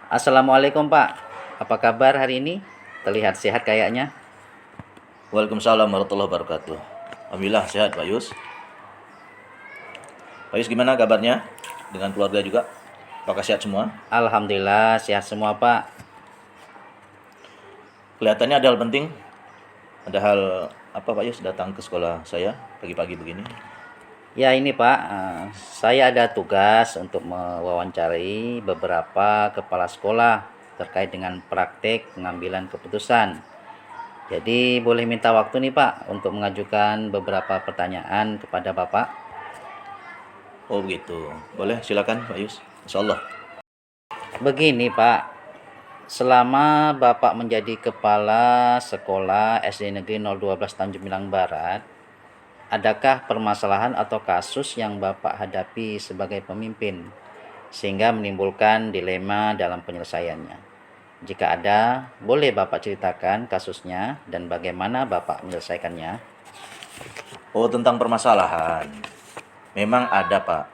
Assalamualaikum Pak, apa kabar hari ini? Terlihat sehat kayaknya. Waalaikumsalam warahmatullahi wabarakatuh. Alhamdulillah sehat Pak Yus. Pak Yus gimana kabarnya? Dengan keluarga juga? Apakah sehat semua? Alhamdulillah sehat semua Pak. Kelihatannya ada hal penting. Ada hal apa Pak Yus datang ke sekolah saya pagi-pagi begini? Ya ini Pak, saya ada tugas untuk mewawancarai beberapa kepala sekolah terkait dengan praktek pengambilan keputusan. Jadi boleh minta waktu nih Pak untuk mengajukan beberapa pertanyaan kepada Bapak. Oh begitu. Boleh silakan Pak Yus. Insyaallah. Begini Pak, selama Bapak menjadi kepala sekolah SD Negeri 012 Tanjung Pinang Barat, adakah permasalahan atau kasus yang Bapak hadapi sebagai pemimpin sehingga menimbulkan dilema dalam penyelesaiannya? Jika ada, boleh Bapak ceritakan kasusnya dan bagaimana Bapak menyelesaikannya? Oh tentang permasalahan. Memang ada Pak.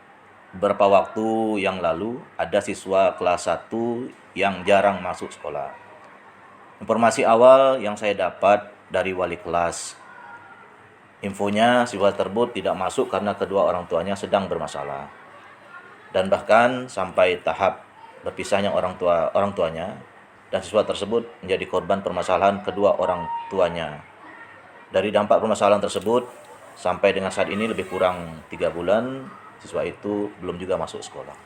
Beberapa waktu yang lalu ada siswa kelas 1 yang jarang masuk sekolah. Informasi awal yang saya dapat dari wali kelas, infonya siswa tersebut tidak masuk karena kedua orang tuanya sedang bermasalah. Dan bahkan sampai tahap berpisahnya orang tuanya dan siswa tersebut menjadi korban permasalahan kedua orang tuanya. Dari dampak permasalahan tersebut sampai dengan saat ini lebih kurang 3 bulan siswa itu belum juga masuk sekolah.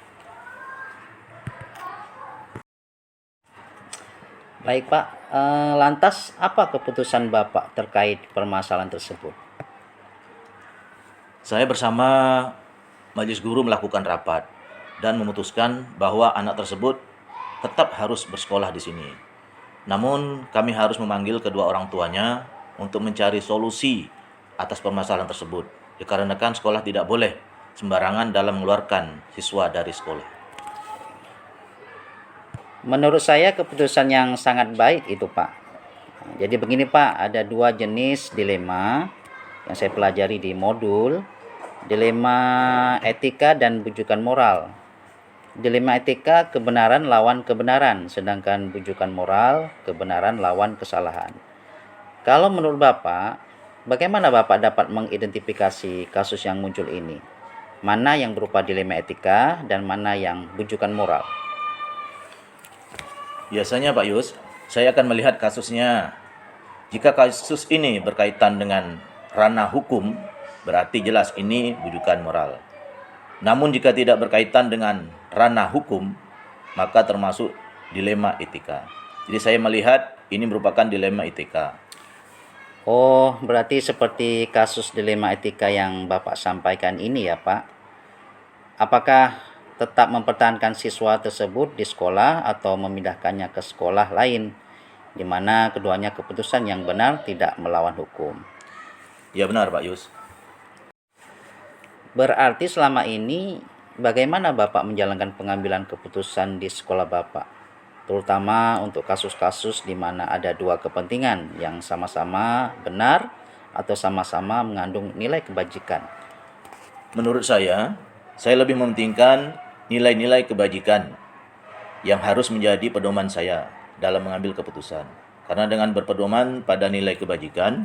Baik Pak, lantas apa keputusan Bapak terkait permasalahan tersebut? Saya bersama majelis guru melakukan rapat dan memutuskan bahwa anak tersebut tetap harus bersekolah di sini. Namun kami harus memanggil kedua orang tuanya untuk mencari solusi atas permasalahan tersebut. Dikarenakan sekolah tidak boleh sembarangan dalam mengeluarkan siswa dari sekolah. Menurut saya keputusan yang sangat baik itu Pak. Jadi begini Pak, ada dua jenis dilema yang saya pelajari di modul. Dilema etika dan bujukan moral. Dilema etika, kebenaran lawan kebenaran, sedangkan bujukan moral, kebenaran lawan kesalahan. Kalau menurut Bapak, bagaimana Bapak dapat mengidentifikasi kasus yang muncul ini? Mana yang berupa dilema etika dan mana yang bujukan moral? Biasanya Pak Yus, saya akan melihat kasusnya. Jika kasus ini berkaitan dengan ranah hukum, berarti jelas ini bujukan moral. Namun jika tidak berkaitan dengan ranah hukum, maka termasuk dilema etika. Jadi saya melihat ini merupakan dilema etika. Oh, berarti seperti kasus dilema etika yang Bapak sampaikan ini ya Pak. Apakah tetap mempertahankan siswa tersebut di sekolah atau memindahkannya ke sekolah lain, di mana keduanya keputusan yang benar tidak melawan hukum? Ya benar Pak Yus. Berarti selama ini bagaimana Bapak menjalankan pengambilan keputusan di sekolah Bapak? Terutama untuk kasus-kasus di mana ada dua kepentingan yang sama-sama benar atau sama-sama mengandung nilai kebajikan. Menurut saya lebih mementingkan nilai-nilai kebajikan yang harus menjadi pedoman saya dalam mengambil keputusan. Karena dengan berpedoman pada nilai kebajikan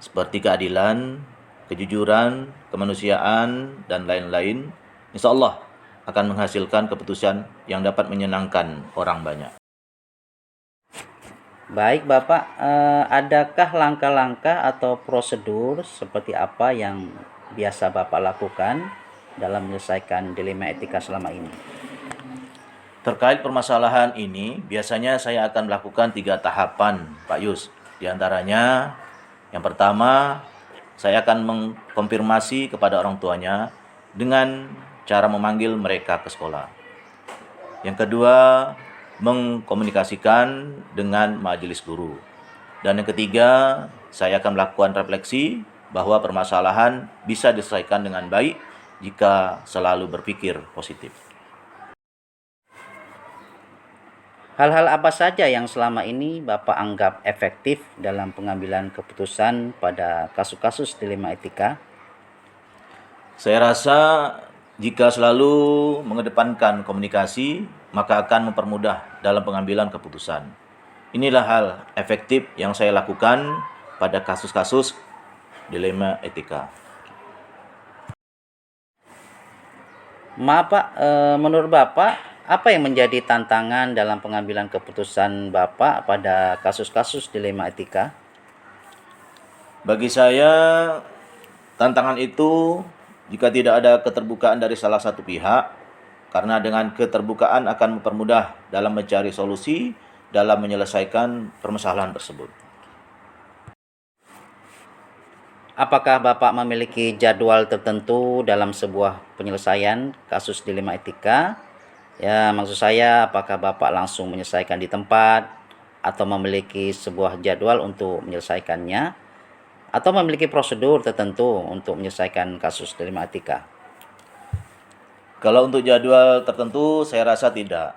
seperti keadilan, kejujuran, kemanusiaan, dan lain-lain, insya Allah akan menghasilkan keputusan yang dapat menyenangkan orang banyak. Baik Bapak, adakah langkah-langkah atau prosedur seperti apa yang biasa Bapak lakukan dalam menyelesaikan dilema etika selama ini? Terkait permasalahan ini, biasanya saya akan melakukan 3 tahapan, Pak Yus. Di antaranya, yang pertama, saya akan mengkonfirmasi kepada orang tuanya dengan cara memanggil mereka ke sekolah. Yang kedua, mengkomunikasikan dengan majelis guru. Dan yang ketiga, saya akan melakukan refleksi bahwa permasalahan bisa diselesaikan dengan baik jika selalu berpikir positif. Hal-hal apa saja yang selama ini Bapak anggap efektif dalam pengambilan keputusan pada kasus-kasus dilema etika? Saya rasa Jika selalu mengedepankan komunikasi, maka akan mempermudah dalam pengambilan keputusan. Inilah hal efektif yang saya lakukan pada kasus-kasus dilema etika. Maaf Pak, menurut Bapak, apa yang menjadi tantangan dalam pengambilan keputusan Bapak pada kasus-kasus dilema etika? Bagi saya, tantangan itu jika tidak ada keterbukaan dari salah satu pihak, karena dengan keterbukaan akan mempermudah dalam mencari solusi dalam menyelesaikan permasalahan tersebut. Apakah Bapak memiliki jadwal tertentu dalam sebuah penyelesaian kasus dilema etika? Ya, maksud saya apakah Bapak langsung menyelesaikan di tempat atau memiliki sebuah jadwal untuk menyelesaikannya atau memiliki prosedur tertentu untuk menyelesaikan kasus dilema etika? Kalau untuk jadwal tertentu saya rasa tidak.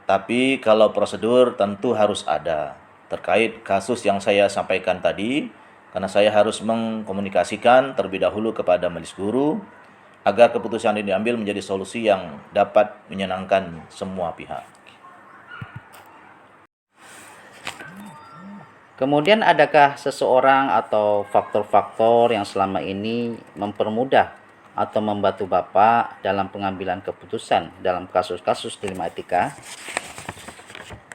Tapi kalau prosedur tentu harus ada. Terkait kasus yang saya sampaikan tadi, karena saya harus mengkomunikasikan terlebih dahulu kepada majelis guru agar keputusan yang diambil menjadi solusi yang dapat menyenangkan semua pihak. Kemudian adakah seseorang atau faktor-faktor yang selama ini mempermudah atau membantu Bapak dalam pengambilan keputusan dalam kasus-kasus dilema etika?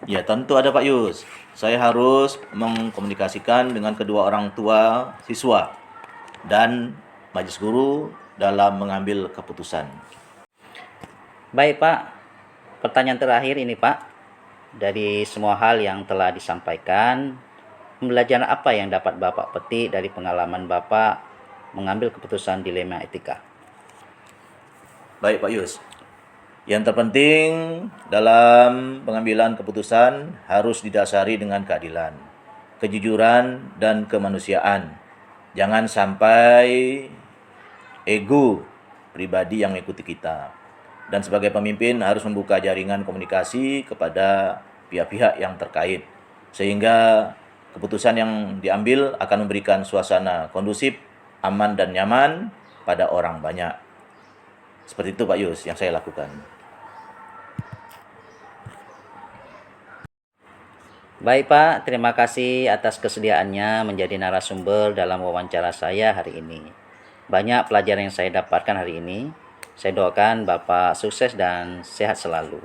Ya, tentu ada Pak Yus. Saya harus mengkomunikasikan dengan kedua orang tua siswa dan majelis guru dalam mengambil keputusan. Baik Pak, pertanyaan terakhir ini Pak. Dari semua hal yang telah disampaikan, pembelajaran apa yang dapat Bapak petik dari pengalaman Bapak mengambil keputusan dilema etika? Baik Pak Yus. Yang terpenting dalam pengambilan keputusan harus didasari dengan keadilan, kejujuran, dan kemanusiaan. Jangan sampai ego pribadi yang mengikuti kita. Dan sebagai pemimpin harus membuka jaringan komunikasi kepada pihak-pihak yang terkait. Sehingga keputusan yang diambil akan memberikan suasana kondusif, aman, dan nyaman pada orang banyak. Seperti itu Pak Yus yang saya lakukan. Baik Pak, terima kasih atas kesediaannya menjadi narasumber dalam wawancara saya hari ini. Banyak pelajaran yang saya dapatkan hari ini. Saya doakan Bapak sukses dan sehat selalu.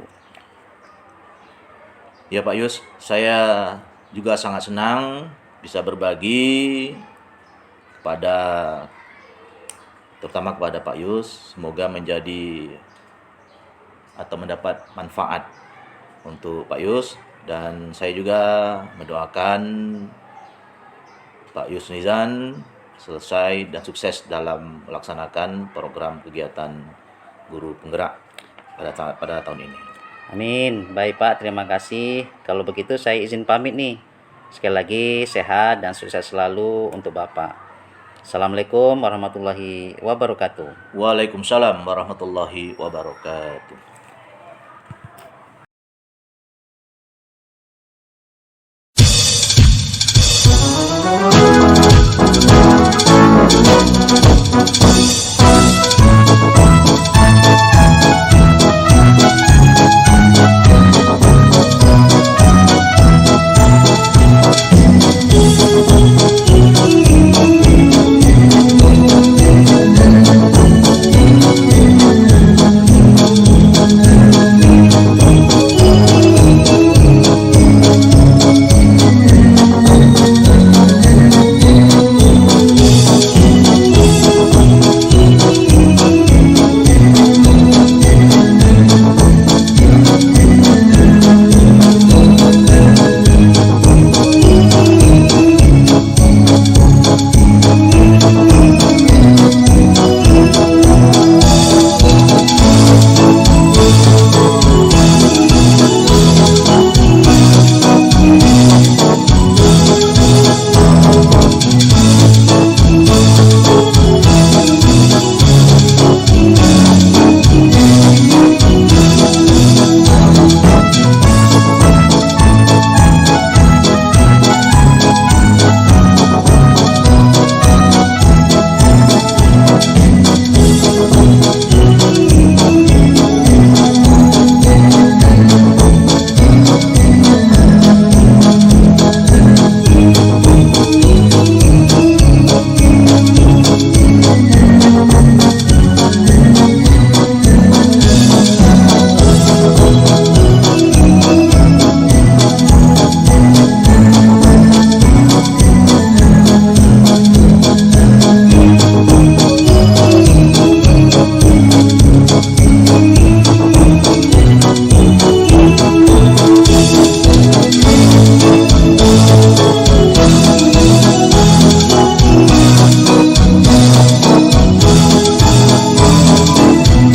Ya Pak Yus, saya juga sangat senang bisa berbagi kepada terutama kepada Pak Yus. Semoga menjadi atau mendapat manfaat untuk Pak Yus. Dan saya juga mendoakan Pak Yus Nizan selesai dan sukses dalam melaksanakan program kegiatan guru penggerak pada tahun ini. Amin. Baik Pak, terima kasih. Kalau begitu saya izin pamit nih. Sekali lagi sehat dan sukses selalu untuk Bapak. Assalamualaikum warahmatullahi wabarakatuh. Waalaikumsalam warahmatullahi wabarakatuh.